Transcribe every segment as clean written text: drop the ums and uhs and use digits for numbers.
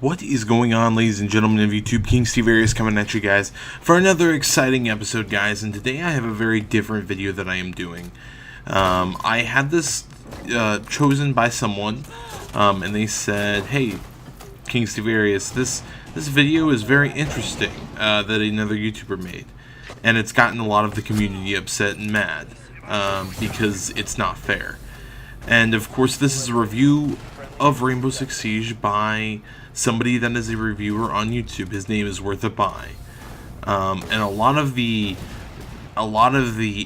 What is going on, ladies and gentlemen of YouTube? King Steve Arias coming at you guys for another exciting episode, guys. And today I have a very different video that I am doing. I had this chosen by someone, and they said, "Hey, King Steve Arias, this video is very interesting that another YouTuber made, and it's gotten a lot of the community upset and mad because it's not fair." And of course, this is a review of Rainbow Six Siege by somebody that is a reviewer on YouTube. His name is Worth a Buy, and a lot of the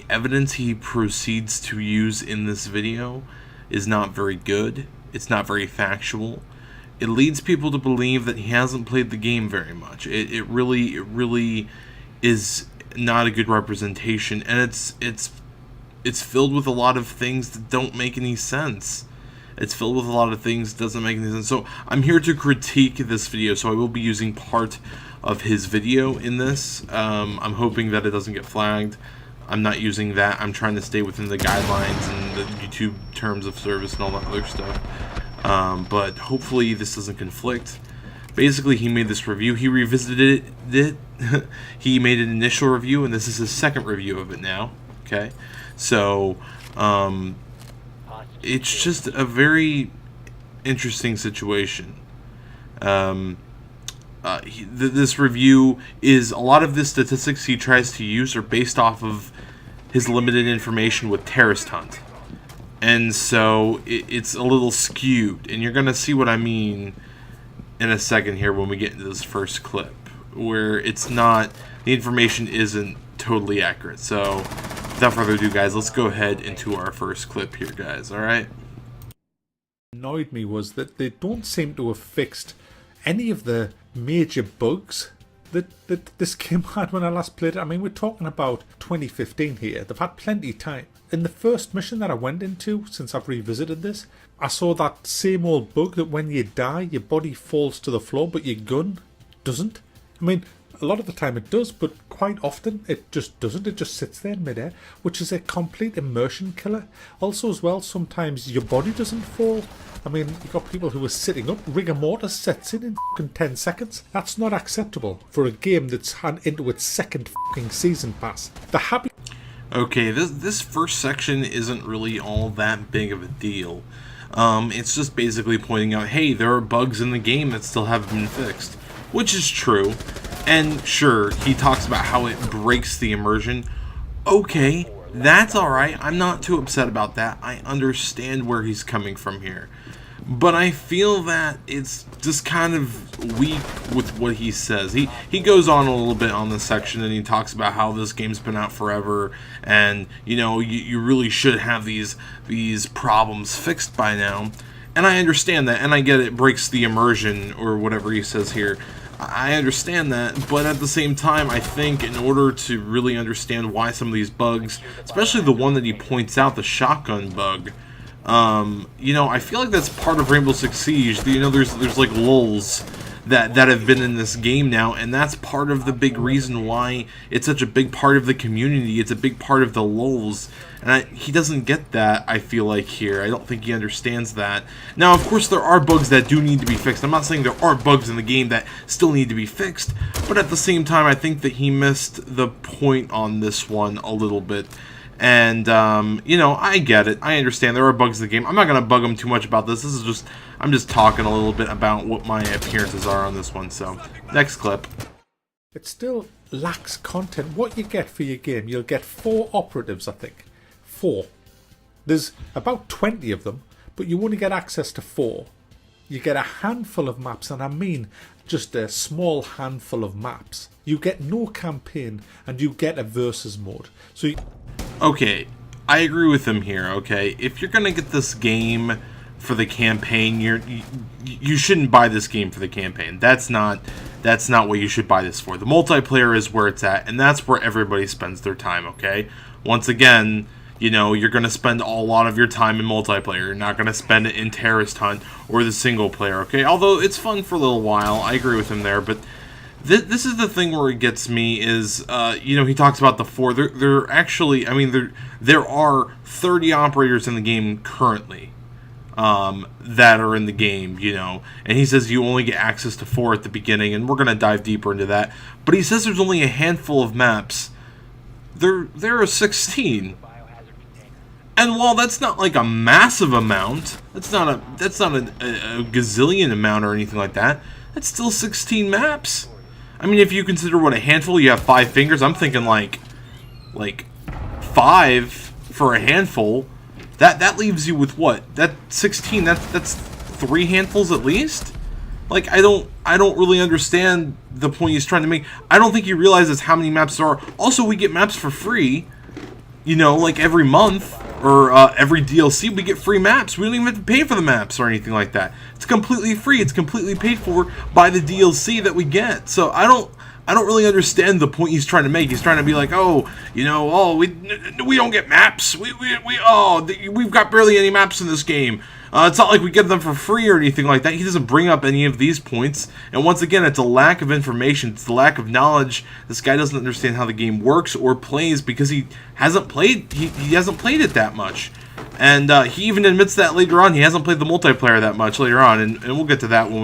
evidence he proceeds to use in this video is not very good. It's not very factual. It leads people to believe that he hasn't played the game very much. It really is not a good representation, and it's filled with a lot of things that don't make any sense. It's filled with a lot of things that doesn't make any sense. So I'm here to critique this video, so I will be using part of his video in this. I'm hoping that it doesn't get flagged. I'm not using that. I'm trying to stay within the guidelines and the YouTube terms of service and all that other stuff. But hopefully this doesn't conflict. Basically, he made this review. He revisited it. He made an initial review, and this is his second review of it now. Okay, so it's just a very interesting situation. This review is, a lot of the statistics he tries to use are based off of his limited information with Terrorist Hunt, and so it's a little skewed, and you're gonna see what I mean in a second here when we get into this first clip, where it's not, the information isn't totally accurate. So without further ado, guys, let's go ahead into our first clip here, guys. Alright? Annoyed me was that they don't seem to have fixed any of the major bugs that this game had when I last played it. I mean, we're talking about 2015 here. They've had plenty of time. In the first mission that I went into, since I've revisited this, I saw that same old bug that when you die, your body falls to the floor, but your gun doesn't. I mean, a lot of the time it does, but quite often it just doesn't. It just sits there in midair, which is a complete immersion killer. Also as well, sometimes your body doesn't fall. I mean, you've got people who are sitting up, rigor mortis sets in fucking 10 seconds. That's not acceptable for a game that's had into its second fucking season pass. The happy... Okay, this first section isn't really all that big of a deal. It's just basically pointing out, hey, there are bugs in the game that still haven't been fixed. Which is true. And sure, he talks about how it breaks the immersion. Okay, that's alright. I'm not too upset about that. I understand where he's coming from here. But I feel that it's just kind of weak with what he says. He goes on a little bit on this section, and he talks about how this game's been out forever, and you know, you really should have these problems fixed by now. And I understand that, and I get it breaks the immersion, or whatever he says here. I understand that, but at the same time, I think in order to really understand why some of these bugs, especially the one that he points out, the shotgun bug, you know, I feel like that's part of Rainbow Six Siege. You know, there's like lulls that have been in this game now, and that's part of the big reason why it's such a big part of the community. It's a big part of the lulls, and he doesn't get that, I feel like, here. I don't think he understands that. Now, of course, there are bugs that do need to be fixed. I'm not saying there aren't bugs in the game that still need to be fixed, but at the same time, I think that he missed the point on this one a little bit. And, you know, I get it. I understand there are bugs in the game. I'm not going to bug him too much about this. This is just, I'm just talking a little bit about what my appearances are on this one. So, next clip. It still lacks content. What you get for your game, you'll get 4 operatives, I think. 4. There's about 20 of them, but you only get access to 4. You get a handful of maps, and I mean just a small handful of maps. You get no campaign, and you get a versus mode. So okay, I agree with him here, okay? If you're gonna get this game for the campaign, you shouldn't buy this game for the campaign. That's not what you should buy this for. The multiplayer is where it's at, and that's where everybody spends their time, okay? Once again, you know, you're gonna spend a lot of your time in multiplayer. You're not gonna spend it in Terrorist Hunt or the single player, okay? Although it's fun for a little while, I agree with him there, but this is the thing where it gets me is, you know, he talks about the 4. They're actually, I mean, there are 30 operators in the game currently. that are in the game, you know. And he says you only get access to 4 at the beginning, and we're going to dive deeper into that. But he says there's only a handful of maps. There are 16. And while that's not like a massive amount, that's not a gazillion amount or anything like that, that's still 16 maps. I mean, if you consider what a handful, you have 5 fingers, I'm thinking like 5 for a handful. That leaves you with what? That 16, that's 3 handfuls at least? Like, I don't really understand the point he's trying to make. I don't think he realizes how many maps there are. Also, we get maps for free, you know, like every month or every DLC we get free maps. We don't even have to pay for the maps or anything like that. It's completely free. It's completely paid for by the DLC that we get. So I don't really understand the point he's trying to make. He's trying to be like, oh, you know, oh, we don't get maps. We've got barely any maps in this game. It's not like we get them for free or anything like that. He doesn't bring up any of these points. And once again, it's a lack of information. It's the lack of knowledge. This guy doesn't understand how the game works or plays because he hasn't played. He hasn't played it that much. And he even admits that later on. He hasn't played the multiplayer that much later on. And we'll get to that when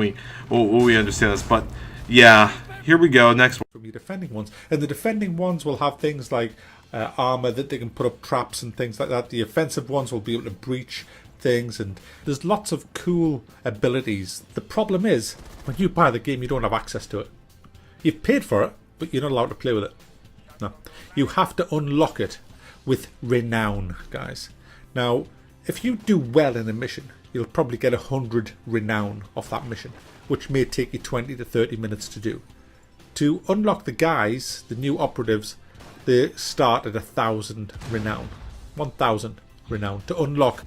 we understand this. But yeah, here we go. Next one. From your defending ones. And the defending ones will have things like armor that they can put up traps and things like that. The offensive ones will be able to breach things, and there's lots of cool abilities. The problem is, when you buy the game, you don't have access to it. You've paid for it, but you're not allowed to play with it. No. You have to unlock it with renown, guys. Now, if you do well in a mission, you'll probably get 100 renown off that mission, which may take you 20 to 30 minutes to do. To unlock the guys, the new operatives, they start at 1,000 renown. 1,000 renown to unlock.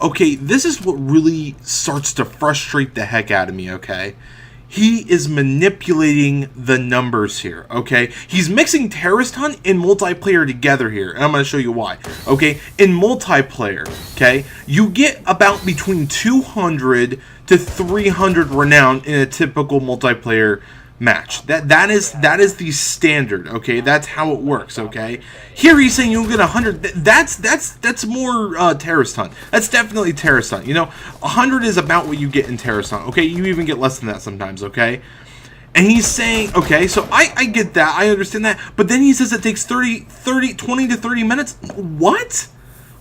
Okay, this is what really starts to frustrate the heck out of me, okay? He is manipulating the numbers here, okay? He's mixing Terrorist Hunt and multiplayer together here, and I'm going to show you why, okay? In multiplayer, okay, you get about between 200 to 300 renown in a typical multiplayer match. That is the standard, okay? That's how it works, okay? Here he's saying you'll get 100. That's more Terrorist Hunt. That's definitely Terrorist Hunt. You know, 100 is about what you get in Terrorist Hunt, okay? You even get less than that sometimes, okay? And he's saying, okay, so I get that. I understand that. But then he says it takes 20 to 30 minutes. What?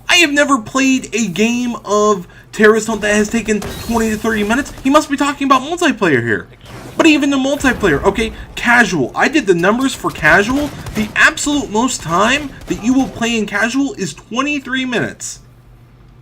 I have never played a game of Terrorist Hunt that has taken 20 to 30 minutes. He must be talking about multiplayer here. But even the multiplayer, okay, casual. I did the numbers for casual. The absolute most time that you will play in casual is 23 minutes.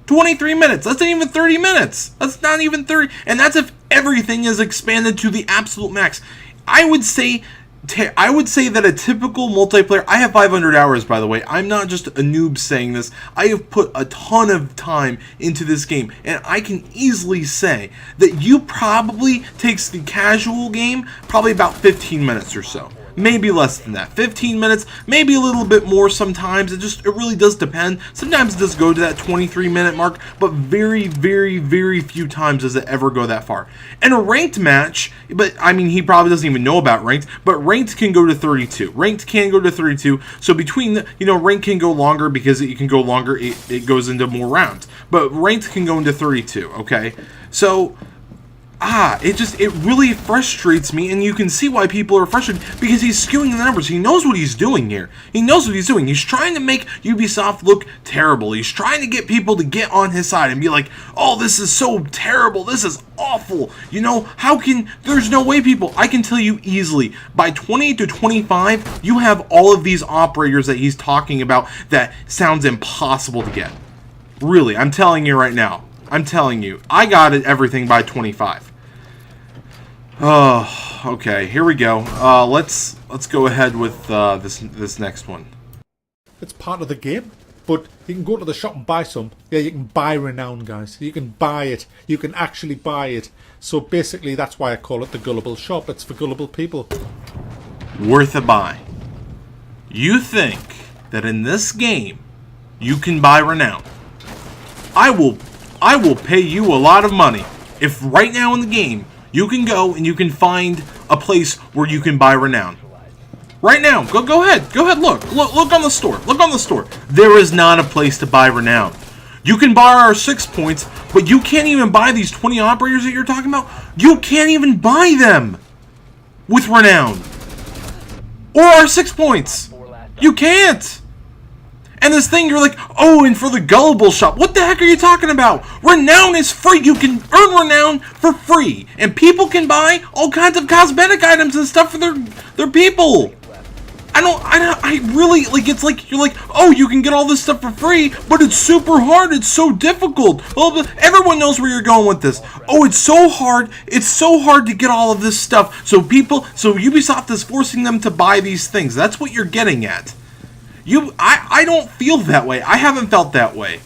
23 minutes. That's not even 30 minutes. That's not even 30. And that's if everything is expanded to the absolute max. I would say that a typical multiplayer, I have 500 hours, by the way. I'm not just a noob saying this. I have put a ton of time into this game, and I can easily say that you probably takes the casual game probably about 15 minutes or so. Maybe less than that. 15 minutes, maybe a little bit more sometimes. It really does depend. Sometimes it does go to that 23-minute mark, but very, very, very few times does it ever go that far. And a ranked match, but I mean, he probably doesn't even know about ranked, but ranked can go to 32. Ranked can go to 32. So between the, ranked can go longer because it can go longer. It goes into more rounds. But ranked can go into 32, okay? So it really frustrates me, and you can see why people are frustrated, because he's skewing the numbers. He knows what he's doing here. He knows what he's doing. He's trying to make Ubisoft look terrible. He's trying to get people to get on his side and be like, oh, this is so terrible. This is awful. There's no way, people. I can tell you easily, by 20 to 25, you have all of these operators that he's talking about that sounds impossible to get. Really, I'm telling you right now. I'm telling you, I got everything by 25. Oh, okay. Here we go. Let's go ahead with this next one. It's part of the game, but you can go to the shop and buy some. Yeah, you can buy renown, guys. You can buy it. You can actually buy it. So basically, that's why I call it the gullible shop. It's for gullible people. Worth a buy. You think that in this game you can buy renown? I will pay you a lot of money if right now in the game you can go and you can find a place where you can buy renown. Right now, go ahead, look on the store. Look on the store. There is not a place to buy renown. you can buy our 6 points, but you can't even buy these 20 operators that you're talking about. You can't even buy them with Renown. Or our 6 points. You can't. And this thing, you're like, oh, and for the gullible shop. What the heck are you talking about? Renown is free. You can earn Renown for free. And people can buy all kinds of cosmetic items and stuff for their people. I really, like, it's like, you're like, oh, you can get all this stuff for free, but it's super hard. It's so difficult. Well, everyone knows where you're going with this. Oh, it's so hard. It's so hard to get all of this stuff. So Ubisoft is forcing them to buy these things. That's what you're getting at. I don't feel that way. I haven't felt that way.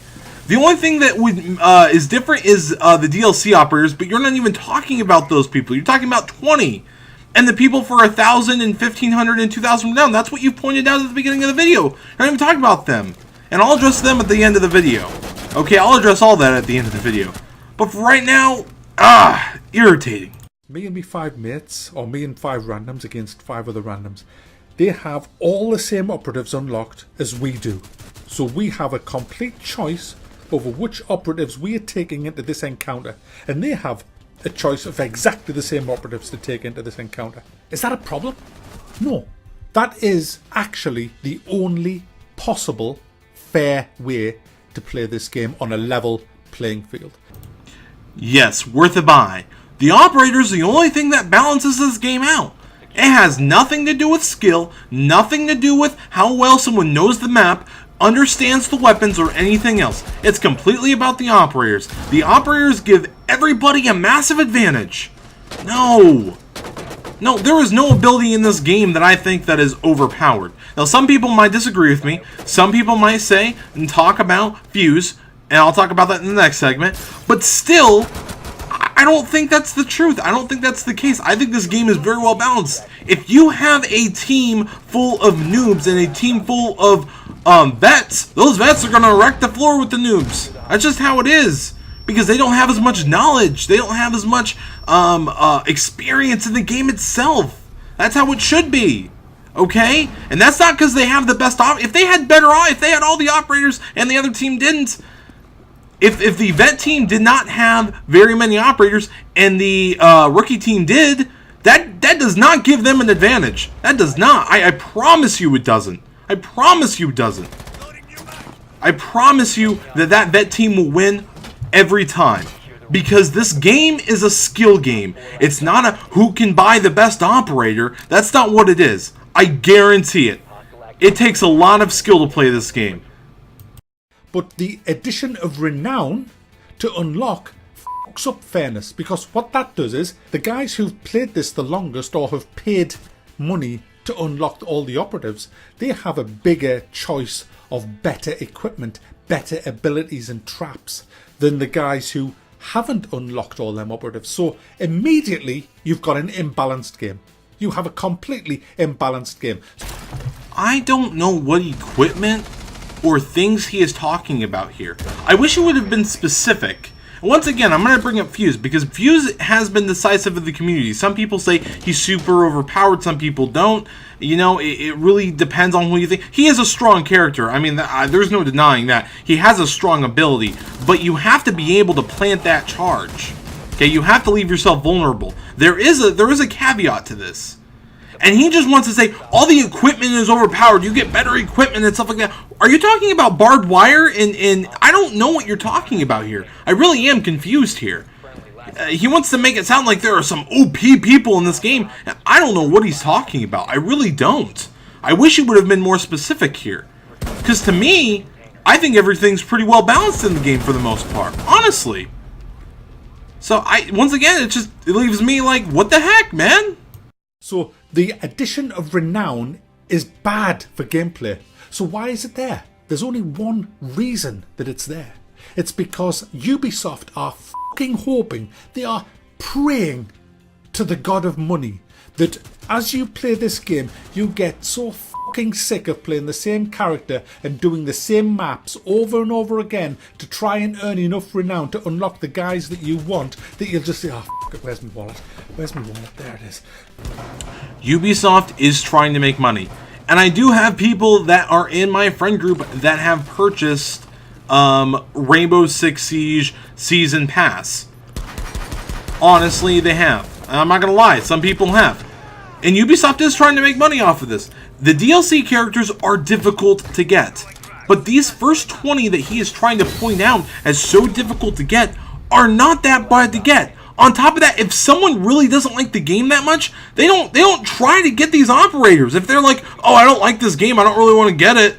The only thing that is different is the DLC operators, but you're not even talking about those people. You're talking about 20. And the people for 1,000 and 1,500 and 2,000 down. That's what you pointed out at the beginning of the video. You're not even talking about them. And I'll address them at the end of the video. Okay, I'll address all that at the end of the video. But for right now, irritating. Me and me 5 mates, or me and 5 randoms against 5 other randoms, they have all the same operatives unlocked as we do. So we have a complete choice over which operatives we are taking into this encounter. And they have a choice of exactly the same operatives to take into this encounter. Is that a problem? No. That is actually the only possible fair way to play this game on a level playing field. Yes, worth a buy. The operator's the only thing that balances this game out. It has nothing to do with skill, nothing to do with how well someone knows the map, understands the weapons, or anything else. It's completely about the operators. The operators give everybody a massive advantage. No, there is no ability in this game that I think that is overpowered. Now, some people might disagree with me. Some people might say and talk about Fuse, and I'll talk about that in the next segment. But still, I don't think that's the truth. I don't think that's the case. I think this game is very well balanced. If you have a team full of noobs and a team full of vets, those vets are going to wreck the floor with the noobs. That's just how it is. Because they don't have as much knowledge. They don't have as much experience in the game itself. That's how it should be. Okay? And that's not because they have the best if they had if they had all the operators and the other team didn't, if the vet team did not have very many operators and the rookie team did, that does not give them an advantage. That does not. I promise you it doesn't. I promise you it doesn't. I promise you that vet team will win every time. Because this game is a skill game. It's not a who can buy the best operator. That's not what it is. I guarantee it. It takes a lot of skill to play this game. But the addition of Renown to unlock fucks up fairness, because what that does is the guys who've played this the longest or have paid money to unlock all the operatives, they have a bigger choice of better equipment, better abilities and traps than the guys who haven't unlocked all them operatives. So immediately you've got an imbalanced game. You have a completely imbalanced game. I don't know what equipment or things he is talking about here. I wish it would have been specific. Once again, I'm going to bring up Fuse, because Fuse has been decisive of the community. Some people say he's super overpowered, some people don't. You know, it really depends on who you think. He is a strong character. I mean, there's no denying that. He has a strong ability, but you have to be able to plant that charge. Okay, you have to leave yourself vulnerable. There is a caveat to this. And he just wants to say, all the equipment is overpowered, you get better equipment and stuff like that. Are you talking about barbed wire? And I don't know what you're talking about here. I really am confused here. He wants to make it sound like there are some OP people in this game. And I don't know what he's talking about. I really don't. I wish he would have been more specific here. Because to me, I think everything's pretty well balanced in the game for the most part. Honestly. So, once again, it leaves me like, what the heck, man? So the addition of Renown is bad for gameplay. So why is it there? There's only one reason that it's there. It's because Ubisoft are fucking hoping, they are praying to the god of money that as you play this game, you get so fucking sick of playing the same character and doing the same maps over and over again to try and earn enough renown to unlock the guys that you want, that you'll just say, oh, fuck it, where's my wallet? Where's my wallet? There it is. Ubisoft is trying to make money. And I do have people that are in my friend group that have purchased Rainbow Six Siege Season Pass. Honestly, they have. I'm not gonna lie, some people have. And Ubisoft is trying to make money off of this. The DLC characters are difficult to get. But these first 20 that he is trying to point out as so difficult to get are not that bad to get. On top of that, if someone really doesn't like the game that much, they don't try to get these operators. If they're like, oh, I don't like this game, I don't really want to get it,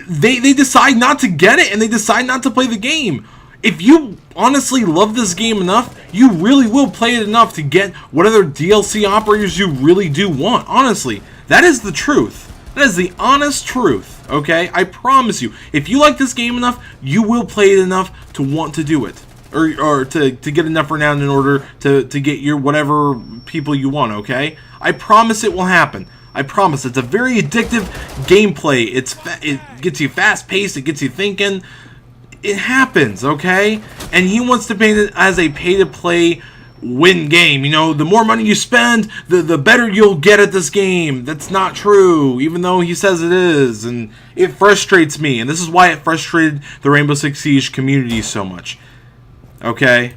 they decide not to get it and they decide not to play the game. If you honestly love this game enough, you really will play it enough to get whatever DLC operators you really do want. Honestly, that is the truth. That is the honest truth, okay? I promise you. If you like this game enough, you will play it enough to want to do it. Or to get enough renown in order to get your whatever people you want, okay? I promise it will happen. I promise. It's a very addictive gameplay. It gets you fast-paced. It gets you thinking. It happens, okay? And he wants to paint it as a pay-to-play win game. You know, the more money you spend, the better you'll get at this game. That's not true, even though he says it is. And it frustrates me. And this is why it frustrated the Rainbow Six Siege community so much. Okay?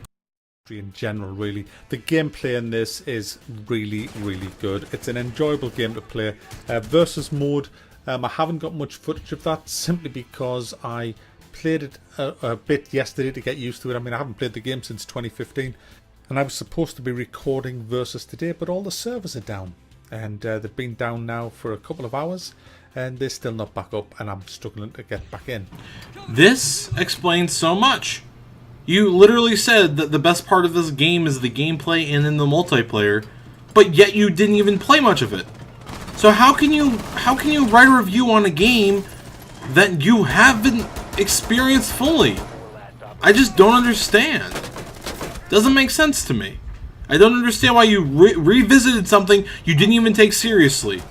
In general, really, the gameplay in this is really, really good. It's an enjoyable game to play. Versus mode, I haven't got much footage of that simply because I played it a bit yesterday to get used to it. I mean, I haven't played the game since 2015, and I was supposed to be recording Versus today, but all the servers are down, and they've been down now for a couple of hours, and they're still not back up, and I'm struggling to get back in. This explains so much. You literally said that the best part of this game is the gameplay and then the multiplayer, but yet you didn't even play much of it. So how can you write a review on a game that you haven't experienced fully? I just don't understand. Doesn't make sense to me. I don't understand why you revisited something you didn't even take seriously.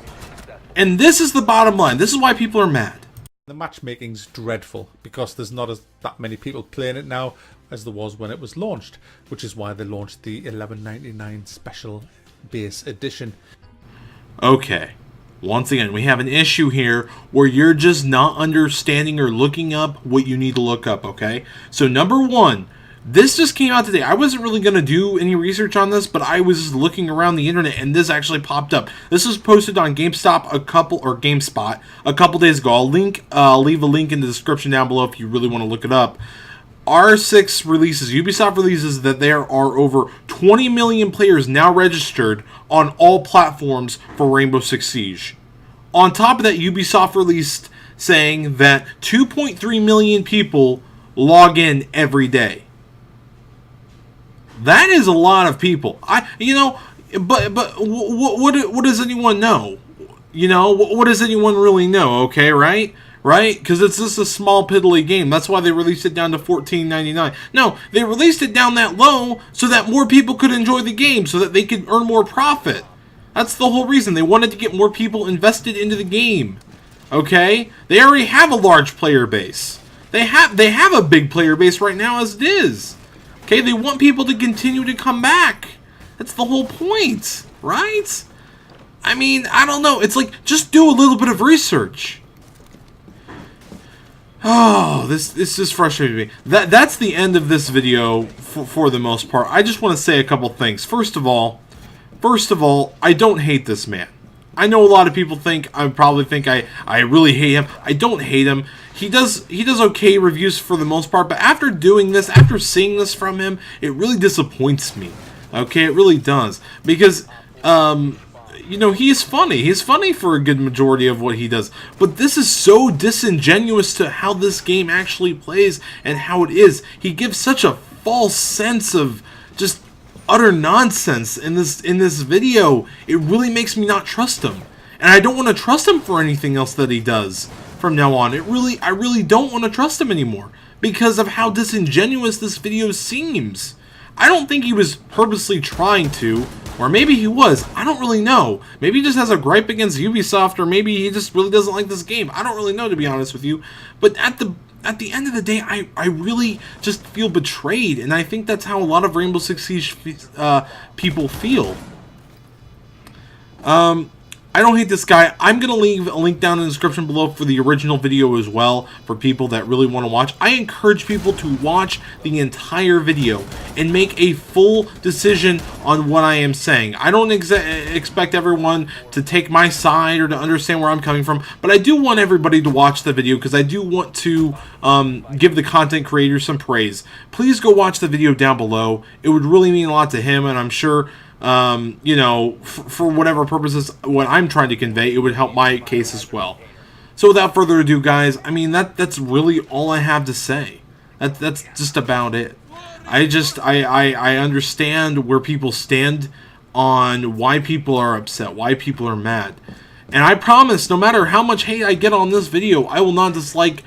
And this is the bottom line. This is why people are mad. The matchmaking's dreadful because there's not that many people playing it now as there was when it was launched, which is why they launched the $11.99 special base edition. Okay, once again, we have an issue here where you're just not understanding or looking up what you need to look up, okay? So number one, this just came out today. I wasn't really going to do any research on this, but I was looking around the internet and this actually popped up. This was posted on GameSpot a couple days ago. I'll leave a link in the description down below if you really want to look it up. Ubisoft releases that there are over 20 million players now registered on all platforms for Rainbow Six Siege. On top of that, Ubisoft released saying that 2.3 million people log in every day. That is a lot of people. But what does anyone know? You know, what does anyone really know? Okay, right? Right? Because it's just a small piddly game. That's why they released it down to $14.99. No, they released it down that low so that more people could enjoy the game, so that they could earn more profit. That's the whole reason. They wanted to get more people invested into the game. Okay? They already have a large player base. They have a big player base right now as it is. Okay? They want people to continue to come back. That's the whole point. Right? I mean, I don't know. It's like, just do a little bit of research. Oh, this just frustrated me. That's the end of this video for the most part. I just want to say a couple things. First of all, I don't hate this man. I know a lot of people probably think I really hate him. I don't hate him. He does okay reviews for the most part, but after doing this, after seeing this from him, it really disappoints me. Okay, it really does. Because you know, he's funny. He's funny for a good majority of what he does. But this is so disingenuous to how this game actually plays and how it is. He gives such a false sense of just utter nonsense in this video. It really makes me not trust him. And I don't want to trust him for anything else that he does from now on. I really don't want to trust him anymore because of how disingenuous this video seems. I don't think he was purposely trying to, or maybe he was. I don't really know. Maybe he just has a gripe against Ubisoft, or maybe he just really doesn't like this game. I don't really know, to be honest with you. But at the end of the day, I really just feel betrayed, and I think that's how a lot of Rainbow Six Siege people feel. I I don't hate this guy. I'm going to leave a link down in the description below for the original video as well, for people that really want to watch. I encourage people to watch the entire video and make a full decision on what I am saying. I don't expect everyone to take my side or to understand where I'm coming from, but I do want everybody to watch the video because I do want to give the content creator some praise. Please go watch the video down below. It would really mean a lot to him, and I'm sure you know, for whatever purposes what I'm trying to convey, it would help my case as well. So without further ado, guys, I mean, that's really all I have to say. That's just about it. I understand where people stand on why people are upset, why people are mad. And I promise, no matter how much hate I get on this video, I will not dislike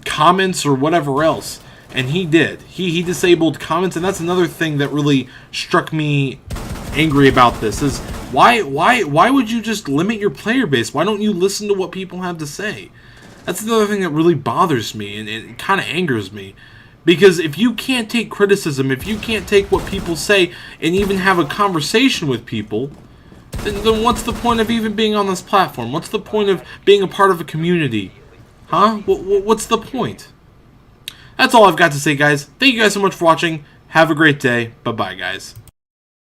comments or whatever else. And he did. He disabled comments, and that's another thing that really struck me angry about this, is why would you just limit your player base? Why don't you listen to what people have to say? That's another thing that really bothers me, and it kind of angers me. Because if you can't take criticism, if you can't take what people say and even have a conversation with people, then what's the point of even being on this platform? What's the point of being a part of a community? Huh? What's the point? That's all I've got to say, guys. Thank you guys so much for watching. Have a great day. Bye-bye, guys.